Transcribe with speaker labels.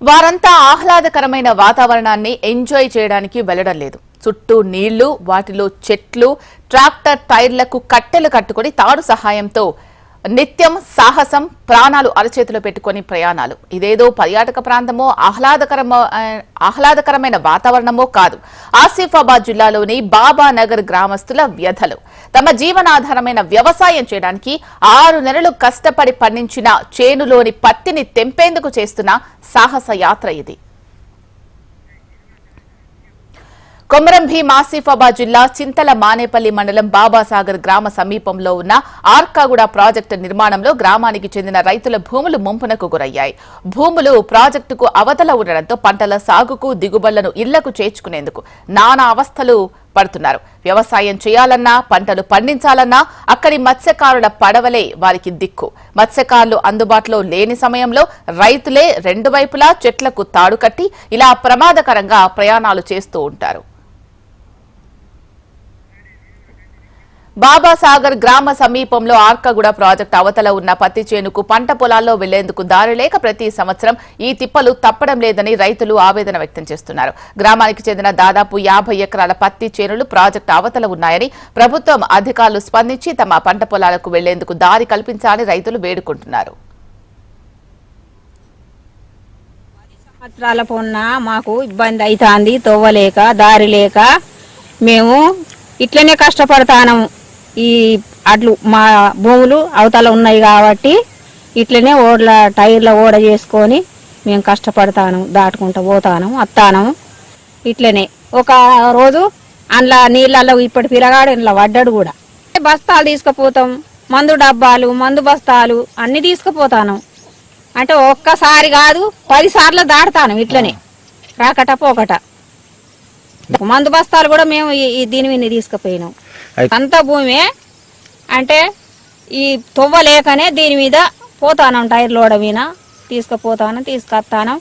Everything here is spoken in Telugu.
Speaker 1: వారంతా ఆహ్లాదకరమైన వాతావరణాన్ని ఎంజాయ్ చేయడానికి వెళ్లడం లేదు. చుట్టూ నీళ్లు, వాటిలో చెట్లు, ట్రాక్టర్ టైర్లకు కట్టెలు కట్టుకుని తాడు సహాయంతో నిత్యం సాహసం, ప్రాణాలు అరచేతిలో పెట్టుకుని ప్రయాణాలు. ఇదేదో పర్యాటక ప్రాంతమో ఆహ్లాదకరమైన వాతావరణమో కాదు. ఆసిఫాబాద్ జిల్లాలోని బాబానగర్ గ్రామస్తుల వ్యధలు. తమ జీవనాధారమైన వ్యవసాయం చేయడానికి 6 నెలలు కష్టపడి పండించిన చేనులోని పత్తిని తెంపేందుకు చేస్తున్న సాహస యాత్ర ఇది. కొమరం భీం ఆసిఫాబాద్ జిల్లా చింతల మానేపల్లి మండలం బాబాసాగర్ గ్రామ సమీపంలో ఉన్న ఆర్కాగూడ ప్రాజెక్టు నిర్మాణంలో గ్రామానికి చెందిన రైతుల భూములు ముంపునకు గురయ్యాయి. భూములు ప్రాజెక్టుకు అవతల ఉండడంతో పంటల సాగుకు, దిగుబడులను ఇళ్లకు చేర్చుకునేందుకు నానా అవస్థలు పడుతున్నారు. వ్యవసాయం చేయాలన్నా, పంటలు పండించాలన్నా అక్కడి మత్స్యకారుల పడవలే వారికి దిక్కు. మత్స్యకారులు అందుబాటులో లేని సమయంలో రైతులే 2 వైపులా చెట్లకు తాడు కట్టి ఇలా ప్రమాదకరంగా ప్రయాణాలు చేస్తూ ఉంటారు. బాబాసాగర్ గ్రామ సమీపంలో ఆర్కాగూడ ప్రాజెక్టు అవతల ఉన్న పత్తి చేనుకు పంట పొలాల్లో వెళ్లేందుకు దారి లేక ప్రతి సంవత్సరం ఈ తిప్పలు తప్పడం లేదని రైతులు ఆవేదన వ్యక్తం చేస్తున్నారు. గ్రామానికి చెందిన దాదాపు 50 ఎకరాల పత్తి చేనులు ప్రాజెక్టు అవతల ఉన్నాయని, ప్రభుత్వం అధికారులు స్పందించి తమ పంట పొలాలకు వెళ్లేందుకు దారి కల్పించాలని రైతులు వేడుకుంటున్నారు.
Speaker 2: సంవత్సరాల పొన్న మాకు ఇబ్బంది అవుతుంది, తవ్వలేక దారి లేక మేము ఇట్లనే కష్టపడతాను. ఈ అడ్లు మా భూములు అవతల ఉన్నాయి కాబట్టి ఇట్లనే టైర్ల ఓడ చేసుకొని మేము కష్టపడతాను, దాటుకుంటూ పోతాను, వస్తాను. ఇట్లనే ఒక రోజు అందులో నీళ్ళల్లో ఇప్పటి పిల్లగాడు ఇంట్లో పడ్డాడు కూడా. బస్తాలు తీసుకుపోతాం, మందు డబ్బాలు, మందు బస్తాలు అన్ని తీసుకుపోతాను. అంటే ఒక్కసారి కాదు 10 సార్లు దాటుతాను ఇట్లనే, రాకట పోకట. మందు బస్తాలు కూడా మేము దీని మీద తీసుకుపోయినాం. అంత భూమి అంటే ఈ తొవ్వలేకనే దీని మీద పోతాను, టైర్ లోడ మీద తీసుకుపోతాను, తీసుకొస్తాను.